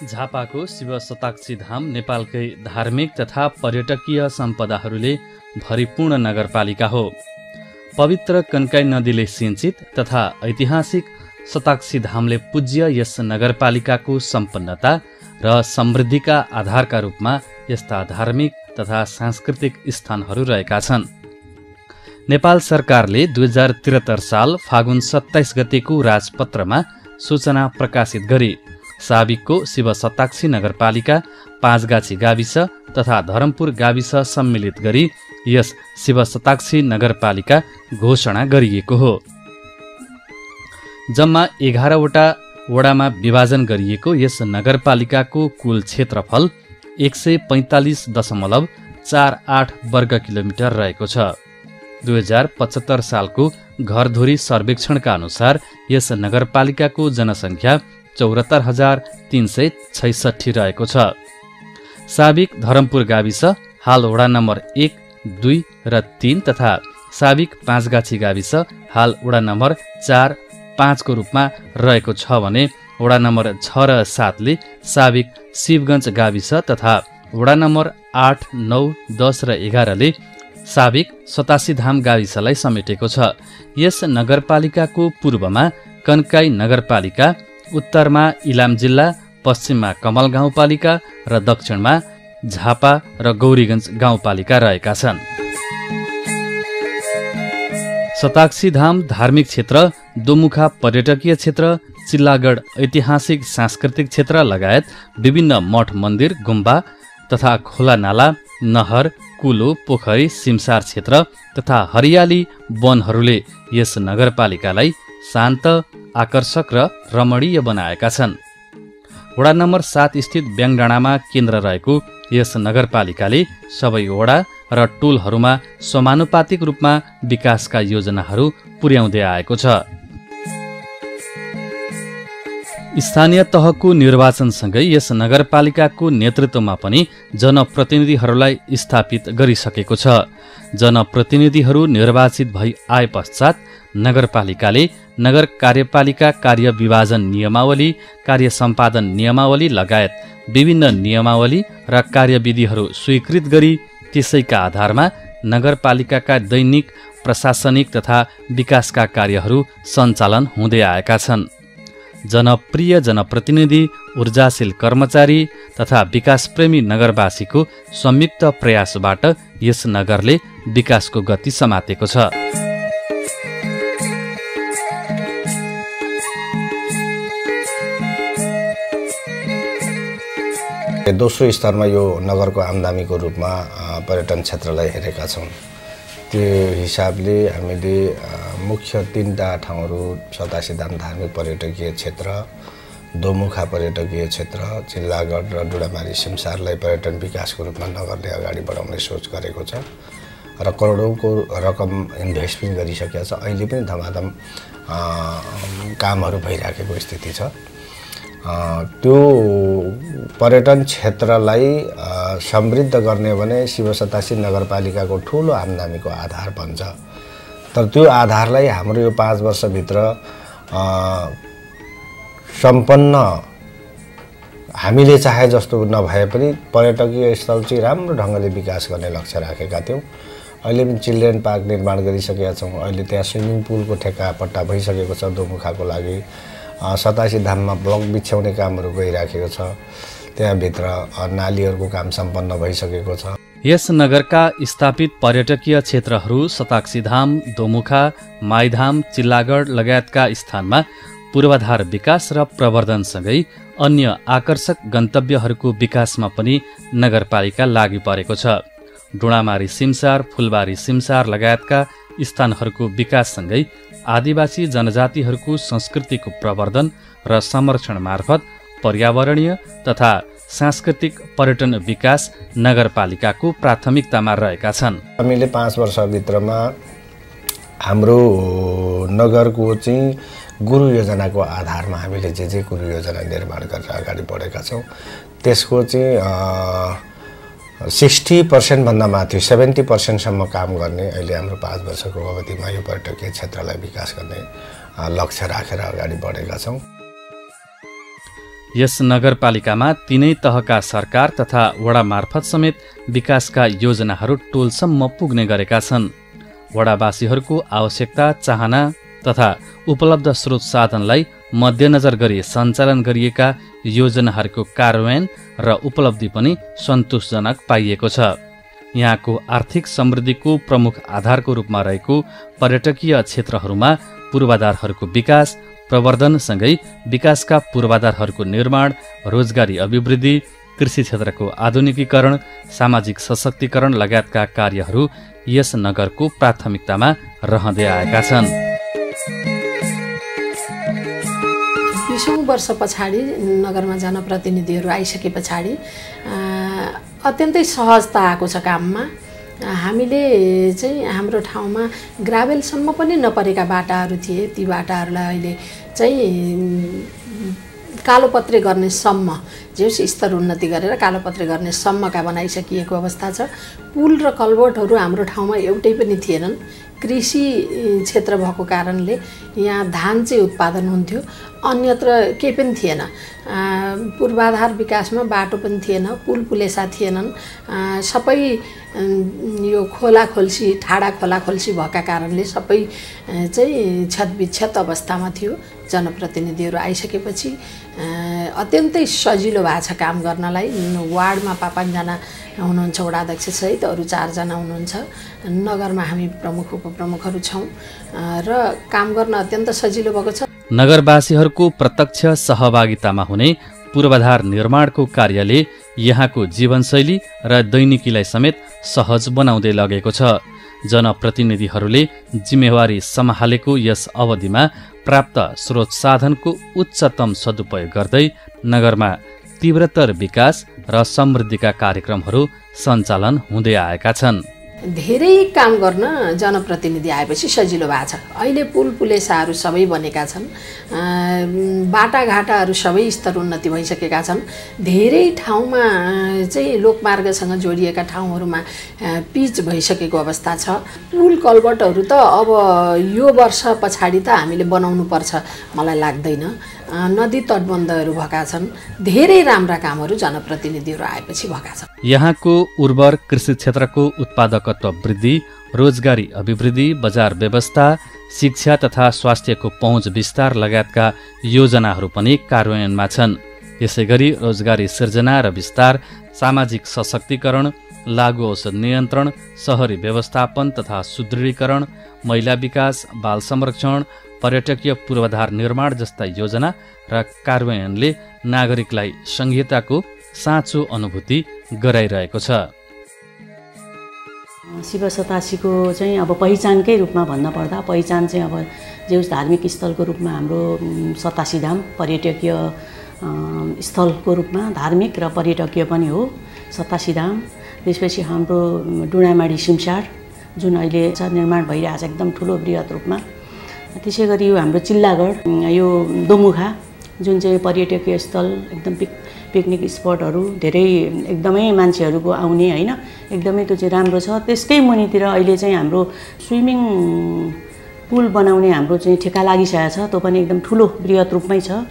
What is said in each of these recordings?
झापाको शिव शताक्षी धाम नेपालकै धार्मिक तथा पर्यटकीय सम्पदाहरूले भरिपूर्ण नगरपालिका हो। पवित्र कन्काई नदीले सिंचित तथा ऐतिहासिक शताक्षी धामले पूज्य यस नगरपालिकाको सम्पन्नता र समृद्धिका आधारका रूपमा यस्ता धार्मिक तथा सांस्कृतिक स्थानहरू रहेका छन्। नेपाल सरकारले 2073 साल फागुन 27 गतेको राजपत्रमा सूचना प्रकाशित गरी साबिकको शिव शताक्षी नगरपालिका, पाँचगाछी गाविस तथा धरमपुर गाविस सम्मिलित गरी यस शिव शताक्षी नगरपालिका घोषणा गरिएको हो। जम्मा 11वटा वडामा विभाजन गरिएको यस नगरपालिकाको कुल क्षेत्रफल 145.48 वर्ग किलोमिटर रहेको छ। 2075 सालको घरधुरी सर्वेक्षणका अनुसार यस नगरपालिकाको जनसङ्ख्या 74,366 रहेको छ। साबिक धरमपुर गाविस हाल वडा नम्बर 1, 2 र 3 तथा साबिक पाँचगाछी गाविस हाल वडा नम्बर 4, 5 को रूपमा रहेको छ भने वडा नम्बर 6 र 7 ले साबिक शिवगञ्ज गाविस तथा वडा नम्बर 8, 9, 10 र 11 ले साबिक शताक्षी धाम गाविसलाई समेटेको छ। यस नगरपालिकाको पूर्वमा कन्काई नगरपालिका, उत्तरमा इलाम जिल्ला, पश्चिममा कमल गाउँपालिका र दक्षिणमा झापा र गौरीगञ्ज गाउँपालिका रहेका छन्। शताक्षी धाम धार्मिक क्षेत्र, दोमुखा पर्यटकीय क्षेत्र, चिल्लागढ ऐतिहासिक सांस्कृतिक क्षेत्र लगायत विभिन्न मठ मन्दिर, गुम्बा तथा खोला नाला, नहर, कुलो, पोखरी, सिमसार क्षेत्र तथा हरियाली वनहरूले यस नगरपालिकालाई शान्त, आकर्षक र रमणीय बनाएका छन्। वडा नम्बर 7 स्थित ब्याङडाँडामा केन्द्र रहेको यस नगरपालिकाले सबै वडा र टोलहरूमा समानुपातिक रूपमा विकासका योजनाहरू पुर्याउँदै आएको छ। स्थानीय तहको निर्वाचनसँगै यस नगरपालिकाको नेतृत्वमा पनि जनप्रतिनिधिहरूलाई स्थापित गरिसकेको छ। जनप्रतिनिधिहरू निर्वाचित भई आए पश्चात नगरपालिकाले नगर कार्यपालिका कार्य विभाजन नियमावली, कार्य सम्पादन नियमावली लगायत विभिन्न नियमावली र कार्यविधिहरू स्वीकृत गरी त्यसैका आधारमा नगरपालिकाका दैनिक प्रशासनिक तथा विकासका कार्यहरू सञ्चालन हुँदै आएका छन्। जनप्रिय जनप्रतिनिधि, ऊर्जाशील कर्मचारी तथा विकासप्रेमी नगरवासीको संयुक्त प्रयासबाट यस नगरले विकासको गति समातेको छ। दोस्रो स्तरमा यो नगरको आम्दानीको रूपमा पर्यटन क्षेत्रलाई हेरेका छौँ। त्यो हिसाबले हामीले मुख्य 3टा ठाउँहरू शताक्षी धाम धार्मिक पर्यटकीय क्षेत्र, दोमुखा पर्यटकीय क्षेत्र, चिल्लागढ र डुडामारी सिमसारलाई पर्यटन विकासको रूपमा नगरले अगाडि बढाउने सोच गरेको छ र करोडौँको रकम इन्भेस्टमेन्ट गरिसकेको छ। अहिले पनि धमाधम कामहरू भइराखेको स्थिति छ। त्यो पर्यटन क्षेत्रलाई समृद्ध गर्ने भने शिव शताक्षी नगरपालिकाको ठुलो आम्दानीको आधार बन्छ। तर त्यो आधारलाई हाम्रो यो 5 वर्षभित्र सम्पन्न हामीले चाहे जस्तो नभए पनि पर्यटकीय स्थल चाहिँ राम्रो ढङ्गले विकास गर्ने लक्ष्य राखेका थियौँ। अहिले पनि चिल्ड्रेन पार्क निर्माण गरिसकेका छौँ। अहिले त्यहाँ स्विमिङ पुलको ठेक्का पट्टा भइसकेको छ दोमुखाको लागि। शताक्षी धाममा ब्लक बिछ्याउने कामहरू गइराखेको छ। त्यहाँभित्र नालीहरूको काम सम्पन्न भइसकेको छ। यस नगरका स्थापित पर्यटकीय क्षेत्रहरू शताक्षी धाम, दोमुखा, माइधाम, चिल्लागढ लगायतका स्थानमा पूर्वाधार विकास र प्रवर्धनसँगै अन्य आकर्षक गन्तव्यहरूको विकासमा पनि नगरपालिका लागि परेको छ। डुडामारी सिमसार, फुलबारी सिमसार लगायतका स्थानहरूको विकाससँगै आदिवासी जनजातिहरूको संस्कृतिको प्रवर्धन र संरक्षण मार्फत पर्यावरणीय तथा सांस्कृतिक पर्यटन विकास नगरपालिकाको प्राथमिकतामा रहेका छन्। हामीले 5 वर्षभित्रमा हाम्रो नगरको चाहिँ गुरु योजनाको आधारमा हामीले जे गुरु योजना निर्माण गरेर अगाडि बढेका छौँ त्यसको चाहिँ 60% भन्दा माथि 70% काम गर्ने अहिले हाम्रो 5 वर्षको अवधिमा यो पर्यटकीय क्षेत्रलाई विकास गर्ने लक्ष्य राखेर अगाडि बढेका छौँ। यस नगरपालिकामा तीनै तहका सरकार तथा वडा मार्फत समेत विकासका योजनाहरू टोलसम्म पुग्ने गरेका छन्। वडावासीहरूको आवश्यकता चाहना तथा उपलब्ध स्रोत साधनलाई मध्यनजर गरी सञ्चालन गरिएका योजनाहरूको कार्यान्वयन र उपलब्धि पनि सन्तोषजनक पाइएको छ। यहाँको आर्थिक समृद्धिको प्रमुख आधारको रूपमा रहेको पर्यटकीय क्षेत्रहरूमा पूर्वाधारहरूको विकास प्रवर्धनसँगै विकासका पूर्वाधारहरूको निर्माण, रोजगारी अभिवृद्धि, कृषि क्षेत्रको आधुनिकीकरण, सामाजिक सशक्तिकरण लगायतका कार्यहरू यस नगरको प्राथमिकतामा रहँदै आएका छन्। 20औं वर्ष पछाडि नगरमा जनप्रतिनिधिहरू आइसके पछाडि अत्यन्तै सहजता आएको छ काममा। हामीले चाहिँ हाम्रो ठाउँमा ग्राभेलसम्म पनि नपरेका बाटाहरू थिए, ती बाटाहरूलाई अहिले चाहिँ कालोपत्रे गर्ने सम्म जेस स्तर उन्नति गरेर कालोपत्रे गर्ने सम्मका बनाइसकिएको अवस्था छ। पुल र कल्भर्टहरू हाम्रो ठाउँमा एउटै पनि थिएनन्। कृषि क्षेत्र भएको कारणले यहाँ धान चाहिँ उत्पादन हुन्थ्यो, अन्यत्र केही पनि थिएन। पूर्वाधार विकासमा बाटो पनि थिएन, पुल पुलेसा थिएनन्। सबै यो खोला खोल्सी ठाडा खोला खोल्सी भएका कारणले सबै चाहिँ क्षतविक्षत अवस्थामा थियो। जनप्रतिनिधिहरू आइसकेपछि अत्यन्तै सजिलो भएको छ काम गर्नलाई। वार्डमा 5-5जना हुनुहुन्छ वडाध्यक्ष सहित, अरू 4 जना हुनुहुन्छ। नगरमा हामी प्रमुख उपप्रमुखहरू छौँ र काम गर्न अत्यन्त सजिलो भएको छ। नगरवासीहरूको प्रत्यक्ष सहभागितामा हुने पूर्वाधार निर्माणको कार्यले यहाँको जीवनशैली र दैनिकीलाई समेत सहज बनाउँदै लगेको छ। जनप्रतिनिधिहरूले जिम्मेवारी सम्हालेको यस अवधिमा प्राप्त स्रोत साधनको उच्चतम सदुपयोग गर्दै नगरमा तीव्रतर विकास र समृद्धिका कार्यक्रमहरू सञ्चालन हुँदै आएका छन्। धेरै काम गर्न जनप्रतिनिधि आएपछि सजिलो भएको छ। अहिले पुल पुलेसाहरू सबै बनेका छन्, बाटाघाटाहरू सबै स्तर उन्नति भइसकेका छन्। धेरै ठाउँमा चाहिँ लोकमार्गसँग जोडिएका ठाउँहरूमा पिच भइसकेको अवस्था छ। पुल कल्भर्टहरू त अब यो वर्ष पछाडि त हामीले बनाउनु पर्छ मलाई लाग्दैन। नदी तटबन्धहरू भएका छन्। धेरै राम्रा कामहरू जनप्रतिनिधिहरू आएपछि भएका छन्। यहाँको उर्वर कृषि क्षेत्रको उत्पादकत्व वृद्धि, रोजगारी अभिवृद्धि, बजार व्यवस्था, शिक्षा तथा स्वास्थ्यको पहुँच विस्तार लगायतका योजनाहरू पनि कार्यान्वयनमा छन्। यसैगरी रोजगारी सिर्जना र विस्तार, सामाजिक सशक्तिकरण, लागु औषध नियन्त्रण, शहरी व्यवस्थापन तथा सुदृढीकरण, महिला विकास, बाल संरक्षण, पर्यटकीय पूर्वाधार निर्माण जस्ता योजना र कार्यान्वयनले नागरिकलाई संहिताको साँचो अनुभूति गराइरहेको छ। शिव 87को चाहिँ अब पहिचानकै रूपमा भन्न पर्दा पहिचान चाहिँ अब जेउस धार्मिक स्थलको रूपमा हाम्रो 87 धाम पर्यटकीय स्थलको रूपमा धार्मिक र पर्यटकीय पनि हो 87 धाम। त्यसपछि हाम्रो डुडामाडी सिमसार जुन अहिले निर्माण भइरहेछ एकदम ठुलो बृहत रूपमा। त्यसै गरी यो हाम्रो चिल्लागढ, यो दोमुखा जुन चाहिँ पर्यटकीय स्थल एकदम पिकनिक स्पटहरू धेरै एकदमै मान्छेहरूको आउने हैन, एकदमै त्यो चाहिँ राम्रो छ। त्यसकै मुनितिर अहिले चाहिँ हाम्रो स्विमिङ पुल बनाउने हाम्रो चाहिँ ठेका लागिसकेको छ। त्यो पनि एकदम ठुलो बृहत रूपमै छ।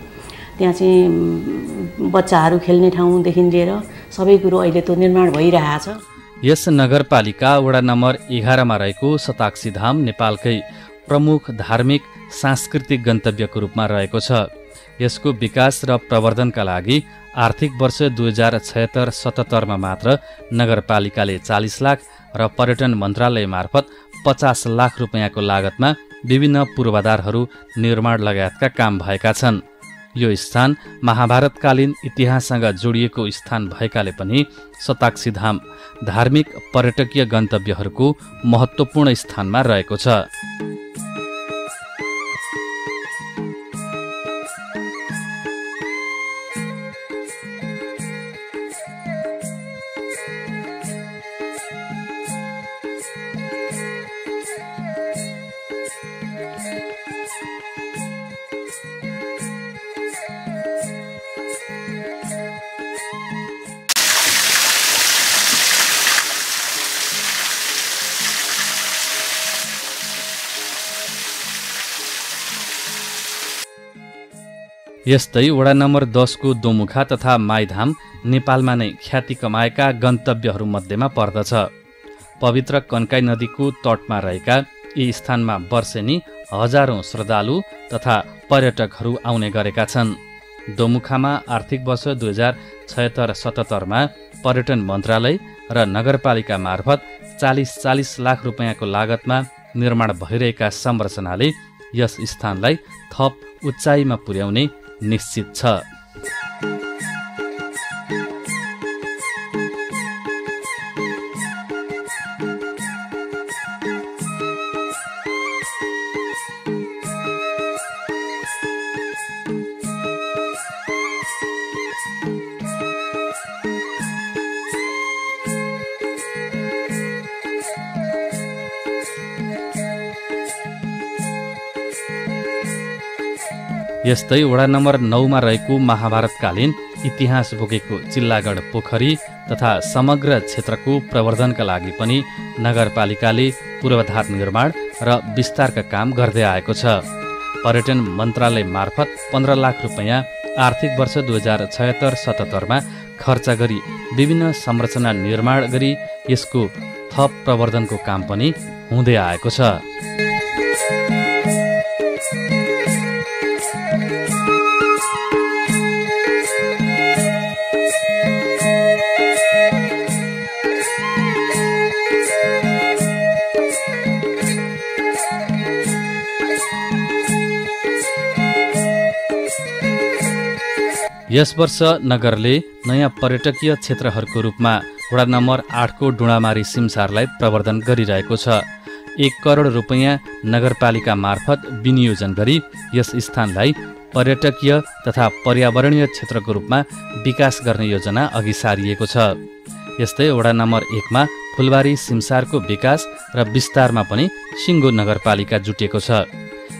त्यहाँ चाहिँ बच्चाहरू खेल्ने ठाउँदेखि लिएर सबै कुरो अहिले त्यो निर्माण भइरहेको छ। यस नगरपालिका वडा नम्बर 11 मा रहेको सताक्सी धाम नेपालकै प्रमुख धार्मिक सांस्कृतिक गन्तव्यको रूपमा रहेको छ। यसको विकास र प्रवर्धनका लागि आर्थिक वर्ष 2076-77 मा मात्र नगरपालिकाले 40 लाख र पर्यटन मन्त्रालय मार्फत 50 लाख रुपैयाँको लागतमा विभिन्न पूर्वाधारहरू निर्माण लगायतका काम भएका छन्। यो स्थान महाभारतकालीन इतिहाससँग जोडिएको स्थान भएकाले पनि शताक्षी धाम धार्मिक पर्यटकीय गन्तव्यहरूको महत्त्वपूर्ण स्थानमा रहेको छ। यस्तै वडा नम्बर 10 को दोमुखा तथा माईधाम नेपालमा नै ख्याति कमाएका गन्तव्यहरूमध्येमा पर्दछ। पवित्र कन्काई नदीको तटमा रहेका यी स्थानमा वर्षेनी हजारौं श्रद्धालु तथा पर्यटकहरू आउने गरेका छन्। दोमुखामा आर्थिक वर्ष 2076-77 मा पर्यटन मन्त्रालय र नगरपालिका मार्फत 40 लाख रुपैयाँको लागतमा निर्माण भइरहेका संरचनाले यस स्थानलाई थप उचाइमा पुर्याउने निश्चित छ। यस्तै वडा नम्बर 9 मा रहेको महाभारतकालीन इतिहास बोकेको चिल्लागढ पोखरी तथा समग्र क्षेत्रको प्रवर्धनका लागि पनि नगरपालिकाले पूर्वाधार निर्माण र विस्तारका काम गर्दै आएको छ। पर्यटन मन्त्रालय मार्फत 15 लाख रुपैयाँ आर्थिक वर्ष 2076-77 मा खर्च गरी विभिन्न संरचना निर्माण गरी यसको थप प्रवर्धनको काम पनि हुँदै आएको छ। यस वर्ष नगरले नयाँ पर्यटकीय क्षेत्रहरूको रूपमा वडा नम्बर 8 को डुँडामारी सिमसारलाई प्रवर्धन गरिरहेको छ। 1 करोड रुपैयाँ नगरपालिका मार्फत विनियोजन गरी यस स्थानलाई पर्यटकीय तथा पर्यावरणीय क्षेत्रको रूपमा विकास गर्ने योजना अघि सारिएको छ। यस्तै वडा नम्बर 1 मा फुलबारी सिमसारको विकास र विस्तारमा पनि सिङ्गो नगरपालिका जुटेको छ।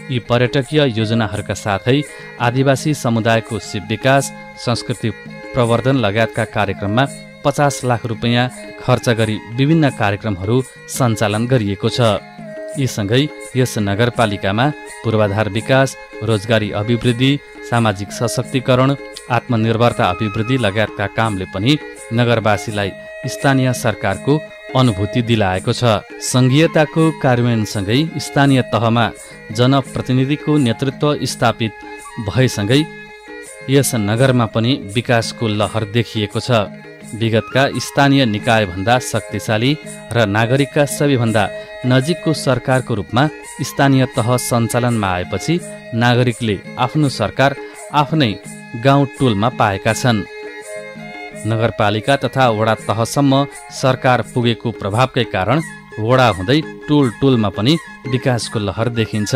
यी पर्यटकीय योजनाहरूका साथै आदिवासी समुदायको सिप विकास, संस्कृति प्रवर्धन लगायतका कार्यक्रममा 50 लाख रुपैयाँ खर्च गरी विभिन्न कार्यक्रमहरू सञ्चालन गरिएको छ। यी सँगै यस नगरपालिकामा पूर्वाधार विकास, रोजगारी अभिवृद्धि, सामाजिक सशक्तिकरण, आत्मनिर्भरता अभिवृद्धि लगायतका कामले पनि नगरवासीलाई स्थानीय सरकारको अनुभूति दिलाएको छ। संघीयताको कार्यान्वयनसँगै स्थानीय तहमा जनप्रतिनिधिको नेतृत्व स्थापित भएसँगै यस नगरमा पनि विकासको लहर देखिएको छ। विगतका स्थानीय निकायभन्दा शक्तिशाली र नागरिकका सबैभन्दा नजिकको सरकारको रूपमा स्थानीय तह सञ्चालनमा आएपछि नागरिकले आफ्नो सरकार आफ्नै गाउँ टोलमा पाएका छन्। नगरपालिका तथा वडा तहसम्म सरकार पुगेको प्रभावकै कारण वडा हुँदै टोलमा पनि विकासको लहर देखिन्छ।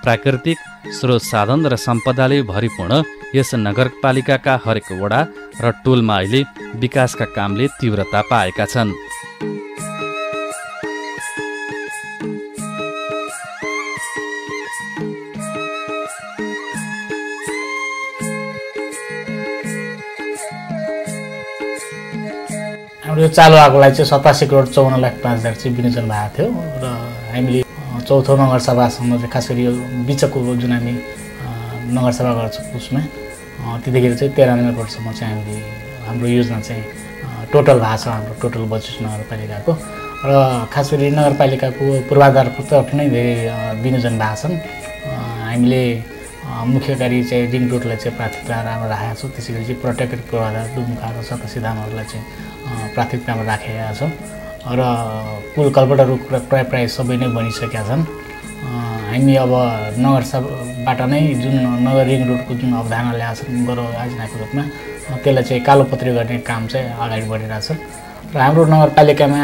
प्राकृतिक स्रोत साधन र सम्पदाले भरिपूर्ण यस नगरपालिकाका हरेक वडा र टोलमा अहिले विकासका कामले तीव्रता पाएका छन्। हाम्रो चालु आएकोलाई चाहिँ 87 करोड 54 लाख 5 हजार चाहिँ विनियोजन भएको थियो र हामीले चौथो नगरसभासम्म चाहिँ खास गरी यो बिचको जुन हामी नगरसभा गर्छौँ उसमा त्यतिखेर चाहिँ 93 करोडसम्म चाहिँ हामीले हाम्रो योजना चाहिँ टोटल भएको छ। हाम्रो टोटल बजेट नगरपालिकाको र खास गरी नगरपालिकाको पूर्वाधारतर्फ नै धेरै विनियोजन भएको छन्। हामीले मुख्य कार्य चाहिँ रिङ रोडलाई चाहिँ प्राथमिकतामा राखेका छौँ। त्यसै गरी चाहिँ पर्यटकीय पूर्वाधार दुमुखा र शताक्षी धामहरूलाई चाहिँ प्राथमिकतामा राखेका छौँ र पुल कल्भर्टहरू प्राय सबै नै बनिसकेका छन्। हामी अब नगरसभाबाट नै जुन नगर रिङ रोडको जुन अवधारणा ल्याएको आयोजनाको रूपमा त्यसलाई चाहिँ कालोपत्री गर्ने काम चाहिँ अगाडि बढिरहेछ र हाम्रो नगरपालिकामा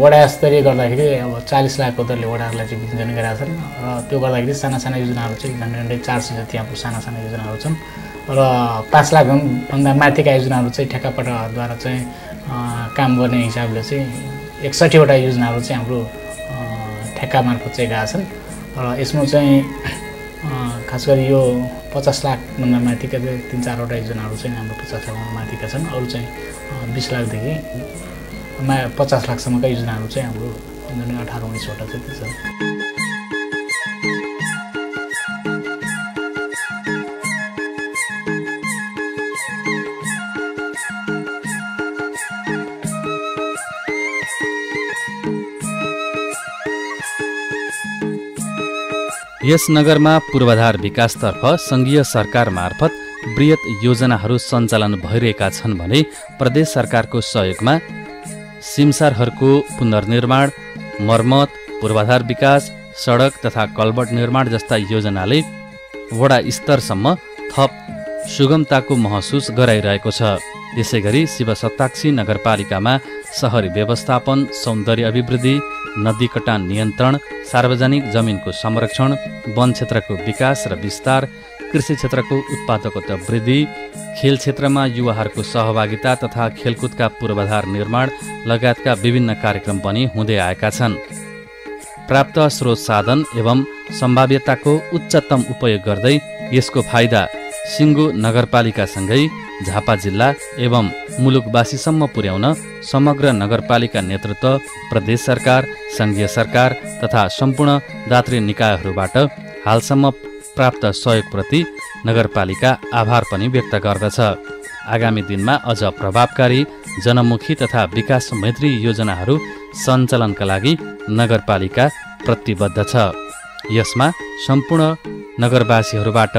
वडा स्तरीय गर्दाखेरि अब 40 लाखको दरले वडाहरूलाई चाहिँ विनियोजन गरेका छन् र त्यो गर्दाखेरि साना योजनाहरू चाहिँ झन्डै 400 जति हाम्रो साना योजनाहरू छन् र 5 लाखभन्दा माथिका योजनाहरू चाहिँ ठेक्कापट्टाद्वारा चाहिँ काम गर्ने हिसाबले चाहिँ 61 वटा योजनाहरू चाहिँ हाम्रो ठेक्का मार्फत चाहिँ गएका छन् र यसमा चाहिँ खास गरी यो 50 लाखभन्दा माथिका 3-4 वटा योजनाहरू चाहिँ हाम्रो 50 लाखभन्दा माथिका छन् अरू चाहिँ 20 लाखदेखि 50 लाखसम्मका योजनाहरू चाहिँ हाम्रो 18-19 वटा जति छन्। यस नगरमा पूर्वाधार विकासतर्फ सङ्घीय सरकार मार्फत बृहत योजनाहरू सञ्चालन भइरहेका छन् भने प्रदेश सरकारको सहयोगमा सिमसारहरूको पुनर्निर्माण, मर्मत, पूर्वाधार विकास, सडक तथा कल्भर्ट निर्माण जस्ता योजनाले वडा स्तरसम्म थप सुगमताको महसुस गराइरहेको छ। त्यसैगरी शिवसताक्षी नगरपालिकामा शहरी व्यवस्थापन, सौन्दर्य अभिवृद्धि, नदी कटान नियन्त्रण, सार्वजनिक जमिनको संरक्षण, वन क्षेत्रको विकास र विस्तार, कृषि क्षेत्रको उत्पादकता वृद्धि, खेल क्षेत्रमा युवाहरूको सहभागिता तथा खेलकुदका पूर्वाधार निर्माण लगायतका विभिन्न कार्यक्रम पनि हुँदै आएका छन्। प्राप्त स्रोत साधन एवं सम्भाव्यताको उच्चतम उपयोग गर्दै यसको फाइदा सिङ्गो नगरपालिकासँगै झापा जिल्ला एवं मुलुकवासीसम्म पुर्याउन समग्र नगरपालिका नेतृत्व, प्रदेश सरकार, सङ्घीय सरकार तथा सम्पूर्ण दात्री निकायहरूबाट हालसम्म प्राप्त सहयोगप्रति नगरपालिका आभार पनि व्यक्त गर्दछ। आगामी दिनमा अझ प्रभावकारी, जनमुखी तथा विकास मैत्री योजनाहरू सञ्चालनका लागि नगरपालिका प्रतिबद्ध छ। यसमा सम्पूर्ण नगरवासीहरूबाट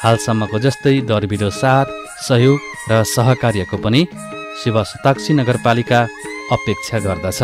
हालसम्मको जस्तै दरबिदो साथ, सहयोग र सहकार्यको पनि शिवसताक्षी नगरपालिका अपेक्षा गर्दछ।